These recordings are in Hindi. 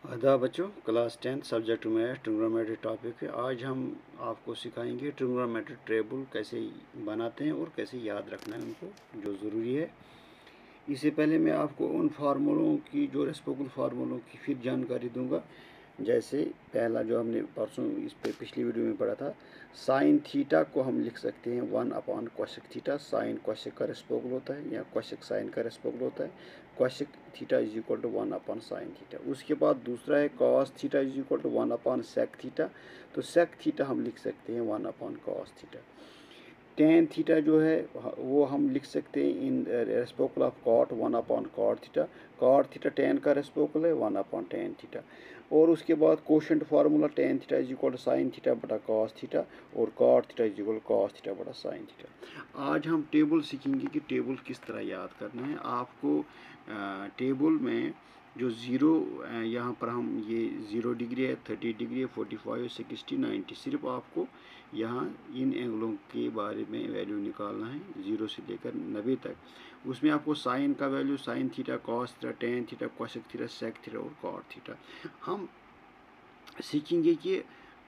आदाब बच्चों, क्लास 10 सब्जेक्ट में ट्रिग्नोमेट्री टॉपिक है। आज हम आपको सिखाएंगे ट्रिग्नोमेट्री टेबल कैसे बनाते हैं और कैसे याद रखना है उनको, जो ज़रूरी है। इससे पहले मैं आपको उन फार्मूलों की, जो रेसिप्रोकल फार्मूलों की फिर जानकारी दूंगा। जैसे पहला जो हमने परसों इस पे पिछली वीडियो में पढ़ा था, साइन थीटा को हम लिख सकते हैं 1 कोसेक थीटा। साइन कोसेक का रेसिप्रोकल होता है या कोसेक साइन का रेसिप्रोकल होता है। Cosec theta is equal to 1 sine theta. उसके बाद दूसरा है cos theta is equal to 1 sec theta. तो सेक थीटा हम लिख सकते हैं 1 कॉस थीटा। टेन थीटा जो है वो हम लिख सकते हैं in reciprocal of cot 1 theta. Cot theta tan का रेसिप्रोकल है 1 थीटा। और उसके बाद quotient formula tan theta is equal to sine theta बटा कॉस थीटा और cot theta is equal cos theta बटा साइन थीटा। आज हम टेबल सीखेंगे कि टेबल किस तरह याद करना है। आपको टेबल में जो ज़ीरो यहाँ पर हम ये 0 डिग्री है, 30 डिग्री है, 45, 60, 90, सिर्फ आपको यहाँ इन एंगलों के बारे में वैल्यू निकालना है 0 से लेकर 90 तक। उसमें आपको साइन का value, sine theta, cos theta, tan theta, cosec theta, sec theta और कॉट थीटा। हम सीखेंगे कि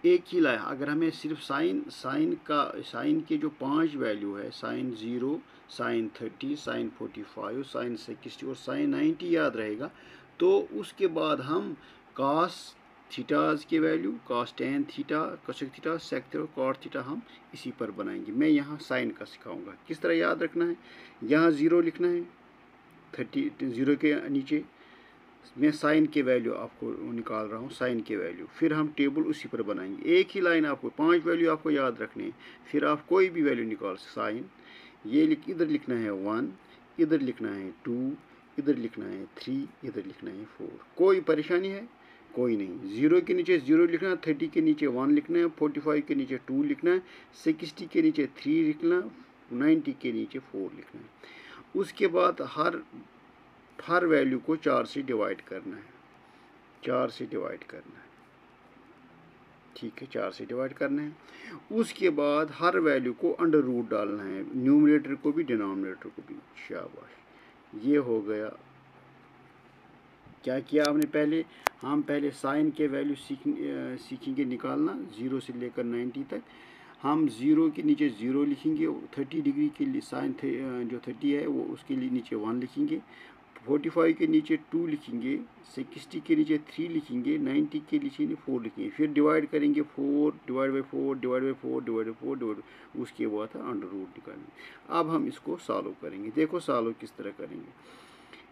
एक ही लाइन, अगर हमें सिर्फ साइन के जो 5 वैल्यू है, साइन 0, साइन 30, साइन 45, साइन 60 और साइन 90 याद रहेगा, तो उसके बाद हम कॉस थीटाज के value, cos tan theta, cosec theta, sec theta, cot theta हम इसी पर बनाएंगे। मैं यहाँ साइन का सिखाऊंगा किस तरह याद रखना है। यहाँ 0 लिखना है, 30 0 के नीचे मैं साइन के वैल्यू आपको निकाल रहा हूँ, साइन के वैल्यू। फिर हम टेबल उसी पर बनाएंगे। एक ही लाइन, आपको 5 वैल्यू आपको याद रखने हैं। फिर आप कोई भी वैल्यू निकाल, साइन ये इधर लिखना है 1, इधर लिखना है 2, इधर लिखना है 3, इधर लिखना है 4। कोई परेशानी है? कोई नहीं। 0 के नीचे 0 लिखना है, 30 के नीचे 1 लिखना है, 45 के नीचे 2 लिखना है, 60 के नीचे 3 लिखना, 90 के नीचे 4 लिखना है। उसके बाद हर वैल्यू को 4 से डिवाइड करना है, 4 से डिवाइड करना है, ठीक है, 4 से डिवाइड करना है। उसके बाद हर वैल्यू को अंडर रूट डालना है, न्यूमरेटर को भी डिनोमिनेटर को भी। शाबाश, ये हो गया। क्या किया हमने पहले? हम पहले साइन के वैल्यू सीखेंगे निकालना 0 से लेकर 90 तक। हम 0 के नीचे 0 लिखेंगे, 30 डिग्री के लिए साइन जो 30 है वो उसके लिए नीचे 1 लिखेंगे, 45 के नीचे 2 लिखेंगे, 60 के नीचे 3 लिखेंगे, 90 के नीचे 4 लिखेंगे। फिर डिवाइड करेंगे 4 divide by 4 divide by 4 divide by 4 divide, उसके बाद अंडर रूट निकालेंगे। अब हम इसको सॉल्व करेंगे। देखो सॉल्व किस तरह करेंगे।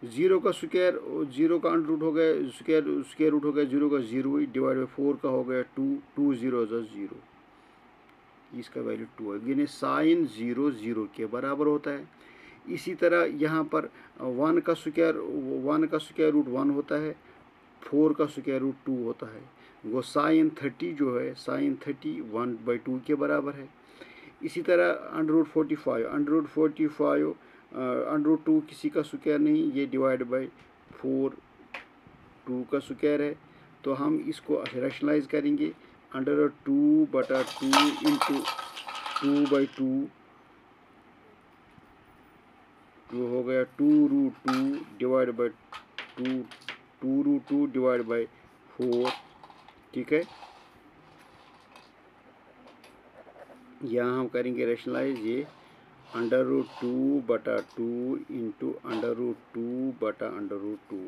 0 का स्क्वायर, 0 का अंडर रूट हो गया, स्क्वायर रूट हो गया 0 का 0 ही, डिवाइड बाई 4 का हो गया 2, 2 0 0, इसका वैल्यू 2 है। यानी साइन 0 0 के बराबर होता है। इसी तरह यहाँ पर 1 का स्क्वायर रूट 1 होता है, 4 का स्क्वायर रूट 2 होता है। वो साइन 30 जो है, साइन 30 1/2 के बराबर है। इसी तरह अंडर रूट 45, अंडर रूट 2 किसी का स्क्वायर नहीं, ये डिवाइड बाई 4 2 का स्क्वायर है। तो हम इसको रैशनलाइज करेंगे, अंडर रूट 2 बटा 2 इंटू 2/2, जो हो गया 2 root 2 divide by 2 root 2 divide by 4, ठीक है। यहाँ हम करेंगे रैशनलाइज, ये अंडर रूट 2 बटा 2 इंटू अंडर रूट 2 बटा अंडर रूट 2,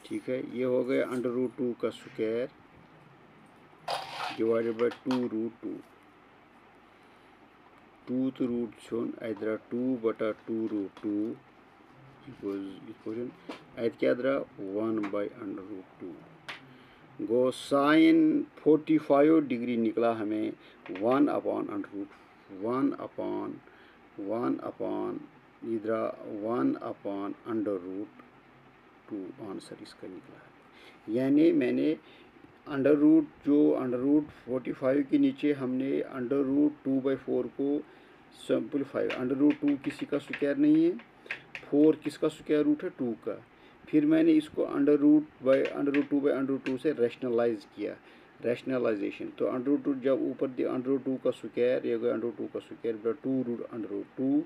ठीक है। ये हो गया अंडर रूट 2 का square divided by 2 root 2, 2 root छुन इधर 2 बटा 2 रूट 2 अत क्या द्रा 1 बाई अंडर रूट 2। गो साइन 45 डिग्री निकला हमें 1 अपॉन अंडर रूट 1 अपॉन इधर 1 अपॉन अंडर रूट 2, आंसर इसका निकला है। यानी मैंने अंडर रूट 45 के नीचे हमने अंडर रूट 2/4 को सिंपलीफाई, अंडर रूट 2 किसी का स्क्वायर नहीं है, 4 किसका स्क्वायर रूट है 2 का। फिर मैंने इसको under root 2 by under root 2 से रैशनलाइज किया, रैशनलाइजेशन। तो अंडर रूट 2 जब ऊपर दिया अंडर रूट 2 का स्क्वायर, ये गया अंडर रूट 2 का स्क्वायर बटा 2 रूट अंडर रूट 2,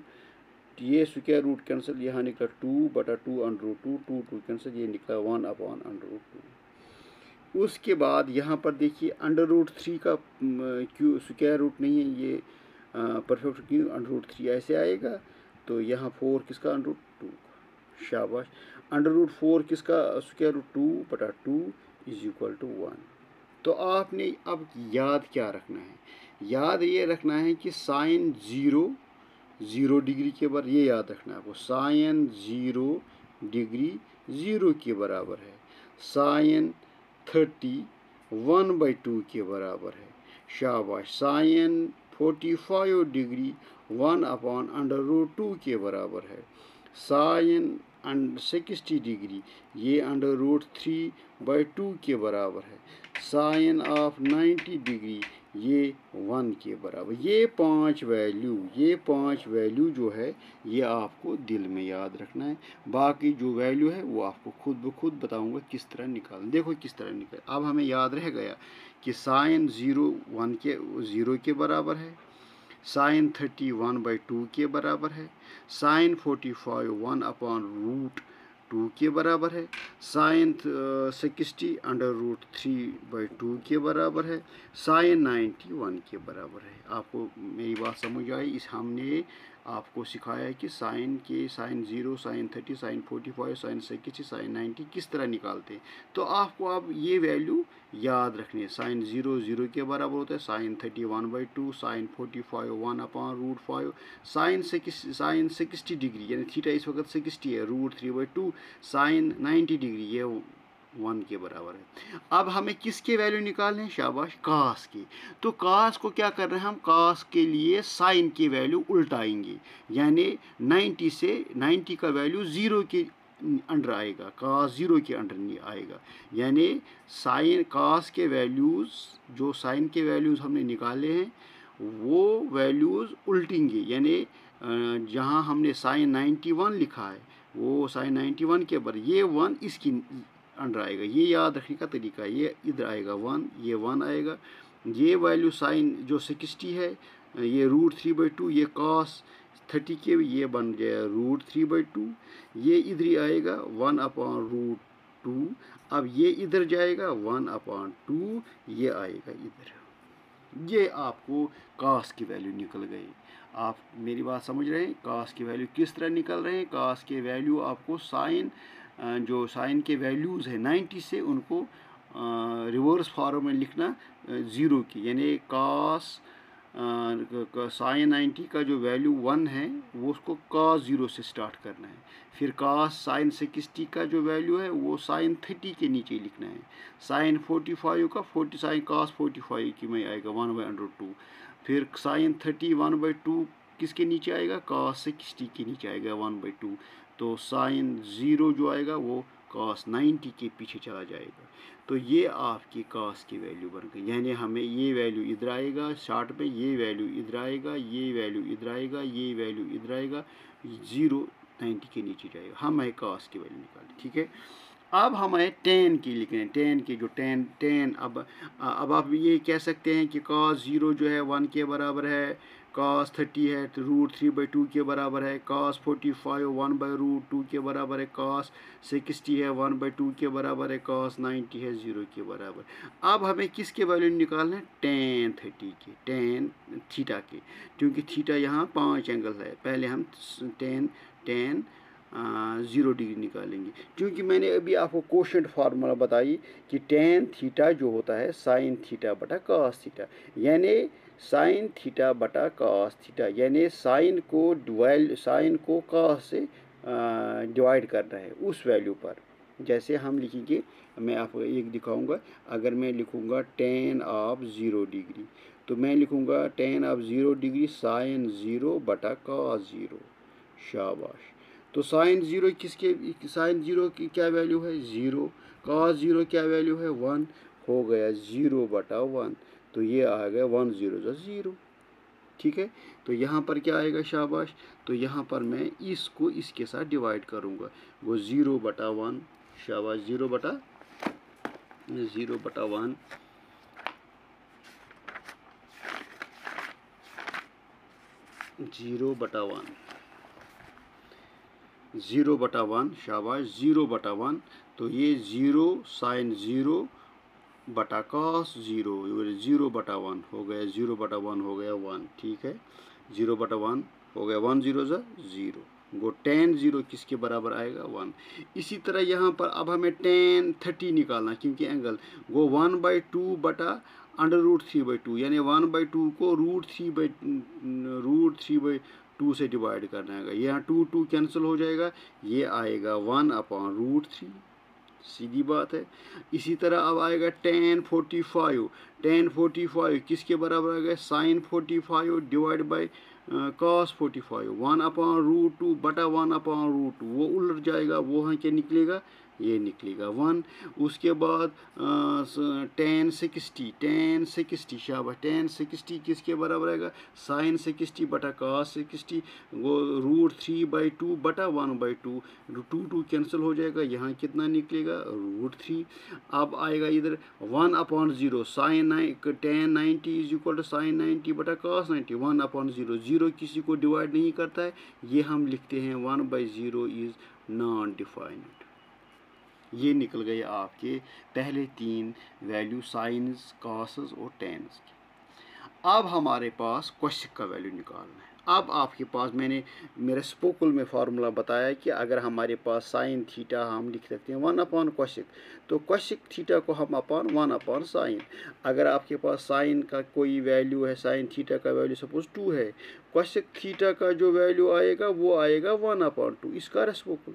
ये स्क्वायर रूट कैंसिल, यहाँ निकला 2 बटा 2 अंडर रूट 2, 2 कैंसिल, ये निकला 1 अपॉन अंडर रूट 2। उसके बाद यहाँ पर देखिए √3 का क्यों स्क्वायर रूट नहीं है, ये परफेक्ट क्यों √3 ऐसे आएगा। तो यहाँ 4 किसका √2, शाबाश। √4 किसका स्क्वायर रूट 2/2 = 1। तो आपने अब याद क्या रखना है, याद ये रखना है कि साइन 0 डिग्री के बराबर, ये याद रखना है आपको, साइन 0 डिग्री 0 के बराबर है, साइन 30 1/2 के बराबर है, शाबाश। साइन 45 डिग्री 1/√2 के बराबर है, साइन 60 डिग्री ये √3/2 के बराबर है, साइन ऑफ 90 डिग्री ये 1 के बराबर। ये पांच वैल्यू जो है ये आपको दिल में याद रखना है। बाकी जो वैल्यू है वो आपको खुद ब खुद बताऊंगा किस तरह निकालना। देखो किस तरह निकाल, अब हमें याद रह गया कि साइन 0 के बराबर है, साइन 30 1/2 के बराबर है, साइन 45 1/√2 के बराबर है, साइन 60 √3/2 के बराबर है, साइन 90 1 के बराबर है। आपको मेरी बात समझ आई। इस हमने आपको सिखाया है कि sine 0, sine 30, sine 45, sine 60, sine 90 किस तरह निकालते हैं। तो आपको अब ये वैल्यू याद रखनी है। साइन 0 के बराबर होता है, साइन 30 1/2, साइन 45 1/√5, साइन 60 डिग्री यानी थीटा इस वक्त 60 है, √3/2, साइन 90 डिग्री ये 1 के बराबर है। अब हमें किसके वैल्यू निकालने हैं, शाबाश, कास की। तो कास को क्या कर रहे हैं हम, कास के लिए साइन की वैल्यू उल्टाएंगे, यानी 90 का वैल्यू 0 के अंडर आएगा, कास 0 के अंडर नहीं आएगा, यानी साइन कास के वैल्यूज़, जो साइन के वैल्यूज़ हमने निकाले हैं वो वैल्यूज़ उल्टेंगे, यानी जहाँ हमने साइन 91 लिखा है वो साइन 91 के बराबर, ये 1 इसकी अंडर आएगा। ये याद रखने का तरीका, ये इधर आएगा 1, ये 1 आएगा। ये वैल्यू साइन जो 60 है ये √3/2, ये cos 30 के ये बन गया √3/2, ये इधर ही आएगा 1/√2। अब ये इधर जाएगा 1/2, ये आएगा इधर। ये आपको कास की वैल्यू निकल गई। आप मेरी बात समझ रहे हैं, कास की वैल्यू किस तरह निकल रहे हैं। कास के वैल्यू आपको साइन, जो साइन के वैल्यूज़ है 90 से उनको रिवर्स फॉर्म में लिखना 0 की, यानी कास साइन 90 का जो वैल्यू 1 है वो उसको कास 0 से स्टार्ट करना है, फिर कास साइन 60 का जो वैल्यू है वो साइन 30 के नीचे लिखना है, साइन 45 का साइन कास 45 की में आएगा 1/√2, फिर साइन 30 1/2 किसके नीचे आएगा, कास 60 के नीचे आएगा 1/2। तो साइन 0 जो आएगा वो कास 90 के पीछे चला जाएगा। तो ये आपकी कास की वैल्यू बन गई, यानी हमें ये वैल्यू इधर आएगा, शार्ट में ये वैल्यू इधर आएगा, ये वैल्यू इधर आएगा, ये वैल्यू इधर आएगा, 0 90 के नीचे जाएगा। हमें कास की वैल्यू निकाली, ठीक है। अब हमें टेन की लिखना है, टेन की जो टेन अब आप ये कह सकते हैं कि cos 0 जो है 1 के बराबर है, cos 30 है तो √3/2 के बराबर है, cos 45 1/√2 के बराबर है, cos 60 है 1/2 के बराबर है, cos 90 है 0 के बराबर। अब हमें किसके वैल्यू निकालना है, tan 30 के, tan थीटा के, क्योंकि थीटा यहाँ 5 एंगल है। पहले हम tan 0 डिग्री निकालेंगे, क्योंकि मैंने अभी आपको कोशेंट फार्मूला बताई कि tan थीटा जो होता है साइन थीटा बटा cos थीटा, यानी साइन थीटा बटा cos थीटा, यानी साइन को cos से डिवाइड करना है उस वैल्यू पर। जैसे हम लिखेंगे, मैं आपको एक दिखाऊंगा, अगर मैं लिखूंगा tan ऑफ 0 डिग्री तो मैं लिखूंगा tan ऑफ 0 डिग्री साइन 0 बटा cos 0, शाबाश। तो साइन 0 साइन 0 की क्या वैल्यू है, 0, cos 0 क्या वैल्यू है, 1, हो गया 0/1, तो ये आ गया 1 0 0, ठीक है। तो यहाँ पर क्या आएगा, शाबाश। तो यहाँ पर मैं इसको इसके साथ डिवाइड करूँगा, वो 0/1, शाबाश, 0/1, 0/1, शाबाश, 0/1। तो ये 0 साइन 0 बटा कॉस 0, 0/1 हो गया, 0/1 हो गया 1, ठीक है, 0/1 हो गया, 1 0 0, वो tan 0 किसके बराबर आएगा 1। इसी तरह यहाँ पर अब हमें tan 30 निकालना, क्योंकि एंगल वो 1/2 बटा √3/2, यानी 1/2 को √3/2 से डिवाइड करना है। यहाँ 2 कैंसिल हो जाएगा, ये आएगा 1/√3, सीधी बात है। इसी तरह अब आएगा tan 45 किसके बराबर आएगा, sin 45 डिवाइड बाई cos 45, 1/√2 बटा 1/√2, वो उलट जाएगा, वो यहाँ क्या निकलेगा, ये निकलेगा 1। उसके बाद tan 60 शाबाश, tan 60 किसके बराबर आएगा, sin 60 बटा cos 60, वो √3/2 बटा 1/2, 2 कैंसिल हो जाएगा, यहाँ कितना निकलेगा √3। अब आएगा इधर 1/0, tan 90 is equal to sin 90 बटा cos 90, 1/0, 0 किसी को डिवाइड नहीं करता है, ये हम लिखते हैं 1/0 इज नॉन डिफाइंड। ये निकल गए आपके पहले 3 वैल्यू, साइंस, कॉसेस और टेंस की। अब हमारे पास कोसेक का वैल्यू निकालना है। अब आपके पास मैंने मेरे स्पोकल में फार्मूला बताया कि अगर हमारे पास साइन थीटा हम लिख सकते हैं 1/कोसेक, तो कोसेक थीटा को हम अपन 1/साइन। अगर आपके पास साइन का कोई वैल्यू है, साइन थीटा का वैल्यू सपोज 2 है, कोसेक थीटा का जो वैल्यू आएगा वो आएगा 1/2, इसका रेसिप्रोकल,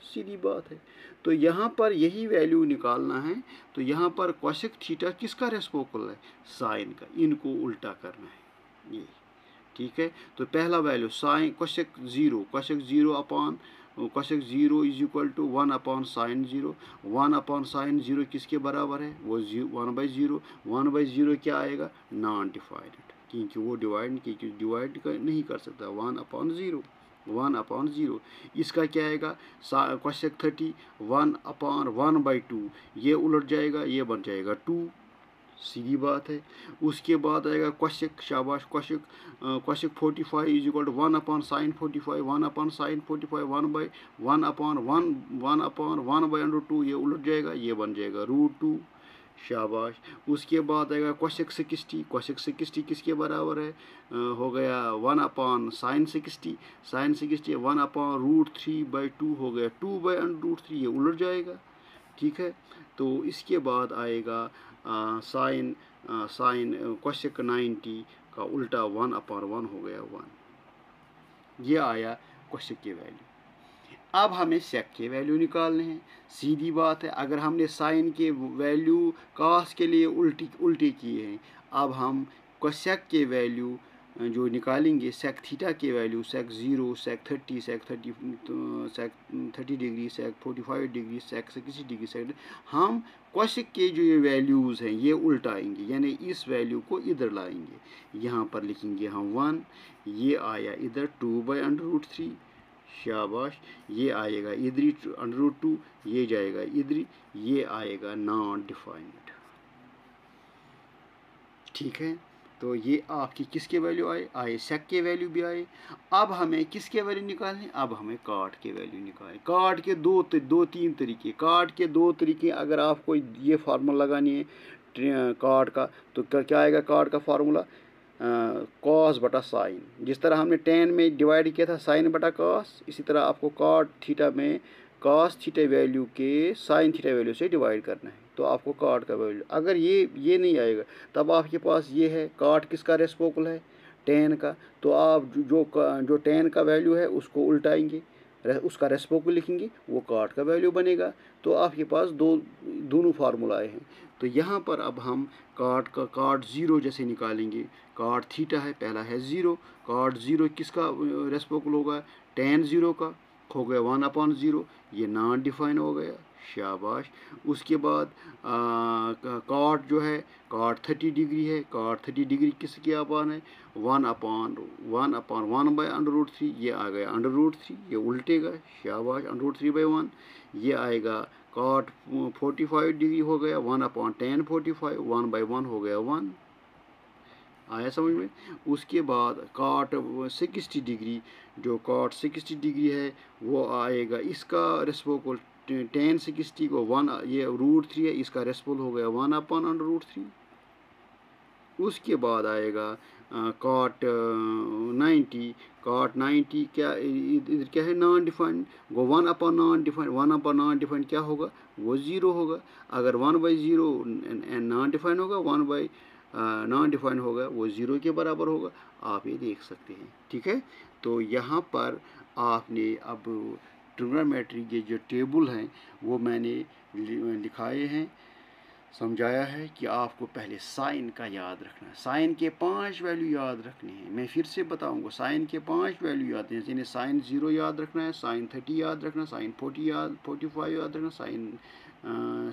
सीधी बात है। तो यहाँ पर यही वैल्यू निकालना है, तो यहाँ पर कोसेक थीटा किसका रेसिप्रोकल है, साइन का, इनको उल्टा करना है, ये ठीक है। तो पहला value sine cosec 0 is equal to 1/साइन 0, 1/साइन 0 किसके बराबर है, वो 1/0, 1/0 क्या आएगा, नॉन डिवाइडेड, क्योंकि वो डिवाइड नहीं कर सकता, 1/0, इसका क्या आएगा, कोसेक 30 1/1/2, ये उलट जाएगा, ये बन जाएगा 2, सीधी बात है। उसके बाद आएगा कोसेक, शाबाश, कोसेक 45 इज इक्वल टू 1/साइन 45, 1/साइन 45, 1/1/2, ये उलट जाएगा, ये बन जाएगा √2, शाबाश। उसके बाद आएगा कोसेक 60 किसके बराबर है, हो गया 1/साइन 60, साइन 60 1/√3/2 हो गया 2/√3, ये उलट जाएगा, ठीक है। तो इसके बाद आएगा साइन कोसेक 90 का उल्टा 1/1 हो गया 1, ये आया कोसेक की वैल्यू। अब हमें सेक के वैल्यू निकालने हैं, सीधी बात है। अगर हमने साइन के वैल्यू कॉस के लिए उल्टी किए हैं, अब हम कोसेक के वैल्यू जो निकालेंगे, सेक थीटा के वैल्यू, सेक 0, सेक 30, सेक 30 डिग्री, सेक 45 डिग्री, सेक 60 डिग्री, हम कोसेक के जो ये वैल्यूज़ हैं ये उल्टाएंगे, यानी इस वैल्यू को इधर लाएंगे, यहाँ पर लिखेंगे हम 1, ये आया इधर 2/√3, शाबाश, ये आएगा इधरी √2, ये जाएगा इधरी, ये आएगा नॉन डिफाइंड, ठीक है। तो ये आपकी किसके वैल्यू आए सेक के वैल्यू भी आए। अब हमें किसके वैल्यू निकालने, अब हमें कार्ड के वैल्यू निकालने। कार्ड के दो तीन तरीके, कार्ड के 2 तरीके, अगर आपको ये फार्मूला लगानी है कार्ड का, तो क्या आएगा कार्ड का फार्मूला, कॉस बटा साइन, जिस तरह हमने tan में डिवाइड किया था साइन बटा कॉस, इसी तरह आपको कार्ड थीटा में कॉस थीटा वैल्यू के साइन थीटा वैल्यू से डिवाइड करना है, तो आपको कार्ड का वैल्यू, अगर ये नहीं आएगा तब आपके पास ये है कार्ड किसका रेसिप्रोकल है, tan का, तो आप जो tan का वैल्यू है उसको उल्टाएंगे, उसका रेसिप्रोकल लिखेंगे, वो कार्ड का वैल्यू बनेगा। तो आपके पास दोनों फार्मूलाए हैं। तो यहाँ पर अब हम कार्ड 0 जैसे निकालेंगे, कार्ड थीटा है, पहला है 0, कार्ड 0 किसका रेसिप्रोकल होगा, tan 0 का, हो गया 1/0, ये नॉन डिफाइन हो गया, शाबाश। उसके बाद कार्ड जो है, कार्ड 30 डिग्री है, कार्ड 30 डिग्री किसके अपान है, 1/1/1/√3, ये आ गया √3, ये उल्टेगा, शाबाश, √3/1, ये आएगा कार्ड 45 डिग्री हो गया 1/tan 45, 1/1 हो गया 1, आया समझ में। उसके बाद काट 60 डिग्री, जो काट 60 डिग्री है वो आएगा, इसका रेसिप्रोकल टेन 60 को 1, ये √3 है, इसका रेसिप्रोकल हो गया 1/√3। उसके बाद आएगा cot 90, cot 90 क्या इधर क्या है, नॉन डिफाइंड, वो 1/नॉन डिफाइंड, 1/नॉन डिफाइंड क्या होगा, वो 0 होगा। अगर 1/0 नॉन डिफाइंड होगा, 1/ नॉन डिफाइंड होगा, वो 0 के बराबर होगा। आप ये देख सकते हैं, ठीक है। तो यहाँ पर आपने अब ट्रिग्नोमेट्री के जो टेबल हैं वो मैंने लिखाए हैं, समझाया है कि आपको पहले साइन का याद रखना है। साइन के 5 वैल्यू याद रखने हैं। मैं फिर से बताऊंगा, साइन के 5 वैल्यू याद हैं। यानी साइन 0 याद रखना है, साइन 30 याद रखना, साइन 45 याद रखना, साइन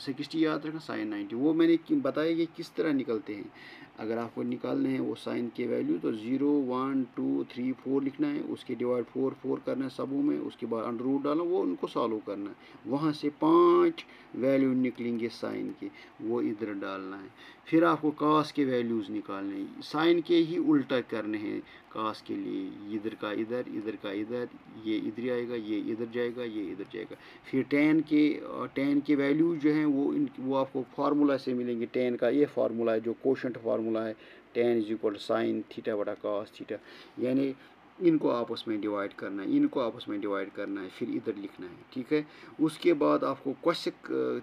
60 याद रखना, साइन 90। वो मैंने बताया कि किस तरह निकलते हैं। अगर आपको निकालने हैं वो साइन के वैल्यू, तो 0 1 2 3 4 लिखना है, उसके डिवाइड 4 करना है सबों में, उसके बाद अंडर रूट डालना, वो उनको सॉल्व करना है। वहाँ से 5 वैल्यू निकलेंगे साइन के, वो इधर डालना है। फिर आपको कास के वैल्यूज़ निकालने हैं, साइन के ही उल्टा करने हैं कास के लिए। इधर का इधर, इधर का इधर, ये इधर आएगा, ये इधर जाएगा, ये इधर जाएगा। फिर टेन के वैल्यू जो हैं वो आपको फार्मूला से मिलेंगे। टेन का ये फार्मूला है जो कोशेंट फार्मूला है, tan = sin थीटा बटा cos थीटा। यानी इनको आपस में डिवाइड करना है, इनको आपस में डिवाइड करना है, फिर इधर लिखना है, ठीक है। उसके बाद आपको कोसेक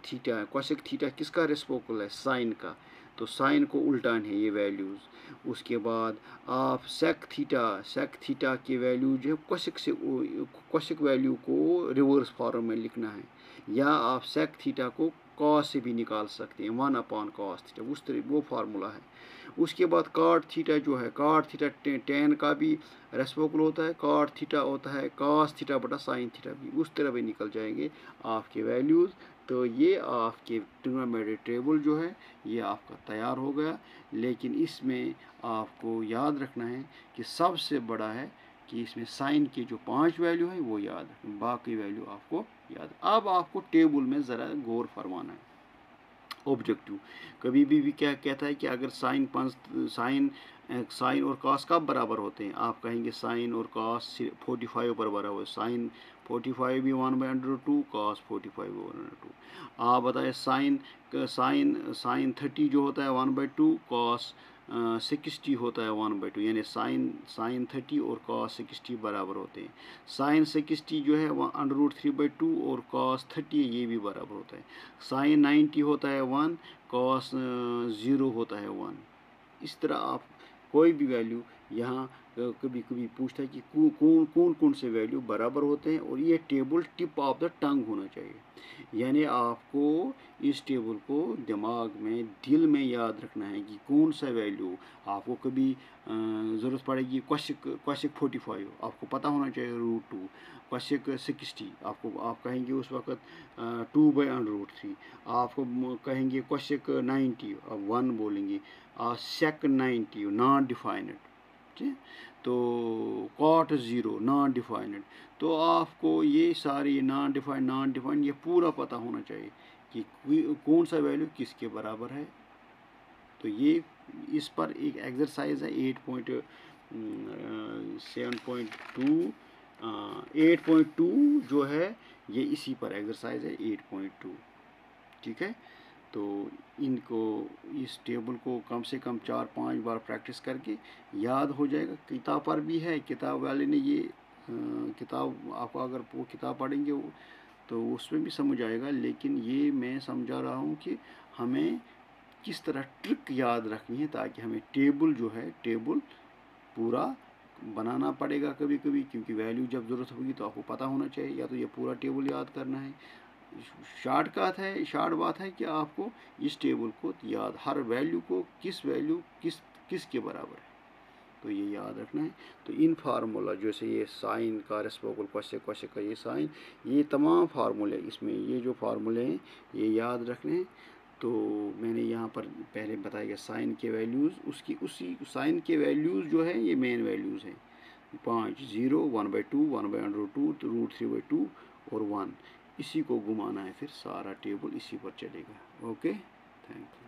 थीटा किसका रेसिप्रोकल है, साइन का, तो साइन को उल्टान है ये वैल्यूज़। उसके बाद आप सेक थीटा के वैल्यू जो है कोसेक वैल्यू को रिवर्स फॉर्म में लिखना है, या आप सेक थीटा को कॉस से भी निकाल सकते हैं, 1/cos थीटा, उस तरह वो फार्मूला है। उसके बाद कॉट थीटा जो है, कॉट थीटा टेन का भी रेसिप्रोकल होता है, कॉट थीटा होता है cos थीटा बटा साइन थीटा भी, उस तरह भी निकल जाएंगे आपके वैल्यूज़। तो ये आपके ट्रिग्नोमेट्री टेबल जो है ये आपका तैयार हो गया। लेकिन इसमें आपको याद रखना है कि सबसे बड़ा है कि इसमें साइन के जो 5 वैल्यू है वो याद रखें, बाकी वैल्यू आपको याद। अब आपको टेबल में ज़रा गौर फरमाना है। ऑब्जेक्टिव कभी भी क्या कहता है कि अगर साइन और कॉस कब बराबर होते हैं, आप कहेंगे साइन और कॉस 45 पर बराबर, साइन 45 भी 1/√2, कॉस 45 भी 1/√2। आप बताएं साइन 30 जो होता है 1/2, कॉस 60 होता है 1/2, यानी साइन 30 और कॉस 60 बराबर होते हैं। साइन 60 जो है √3/2 और कॉस 30 ये भी बराबर होता है। साइन 90 होता है 1, कॉस 0 होता है 1। इस तरह आप कोई भी वैल्यू यहाँ कभी पूछता है कि कौन से वैल्यू बराबर होते हैं, और ये table tip of the tongue होना चाहिए। यानी आपको इस टेबल को दिमाग में, दिल में याद रखना है कि कौन सा वैल्यू आपको कभी ज़रूरत पड़ेगी। कोसेक 45 आपको पता होना चाहिए √2, कोसेक 60 आप कहेंगे उस वक़्त 2/√3। आपको कहेंगे कोसेक 90 आप 1 बोलेंगे, सेक 90 नॉन डिफाइनेड, ठीक। तो कॉट 0 नॉन डिफाइनेड। तो आपको ये सारी नॉन डिफाइंड ये पूरा पता होना चाहिए कि कौन सा वैल्यू किसके बराबर है। तो ये इस पर एक एक्सरसाइज है 8.2 जो है ये इसी पर एक्सरसाइज है 8.2, ठीक है। तो इनको, इस टेबल को कम से कम 4-5 बार प्रैक्टिस करके याद हो जाएगा। किताब पर भी है, किताब वाले ने ये किताब आपको अगर वो किताब पढ़ेंगे तो उसमें भी समझ आएगा। लेकिन ये मैं समझा रहा हूँ कि हमें किस तरह ट्रिक याद रखनी है, ताकि हमें टेबल जो है टेबल पूरा बनाना पड़ेगा कभी क्योंकि वैल्यू जब ज़रूरत होगी तो आपको पता होना चाहिए, या तो ये पूरा टेबल याद करना है। शॉर्ट बात है कि आपको इस टेबल को याद, हर वैल्यू को किसके बराबर है, तो ये याद रखना है। तो इन फार्मूला जैसे ये साइन का रेसिप्रोकल, कोसेक का ये साइन, ये तमाम फार्मूले इसमें, ये जो फार्मूले हैं ये याद रखने हैं। तो मैंने यहाँ पर पहले बताया गया साइन के वैल्यूज़, उसी साइन के वैल्यूज़ जो है ये मेन वैल्यूज़ हैं 5, 0, 1/2, 1/√2, √3/2 और 1। इसी को घुमाना है, फिर सारा टेबल इसी पर चलेगा। Okay, thank you.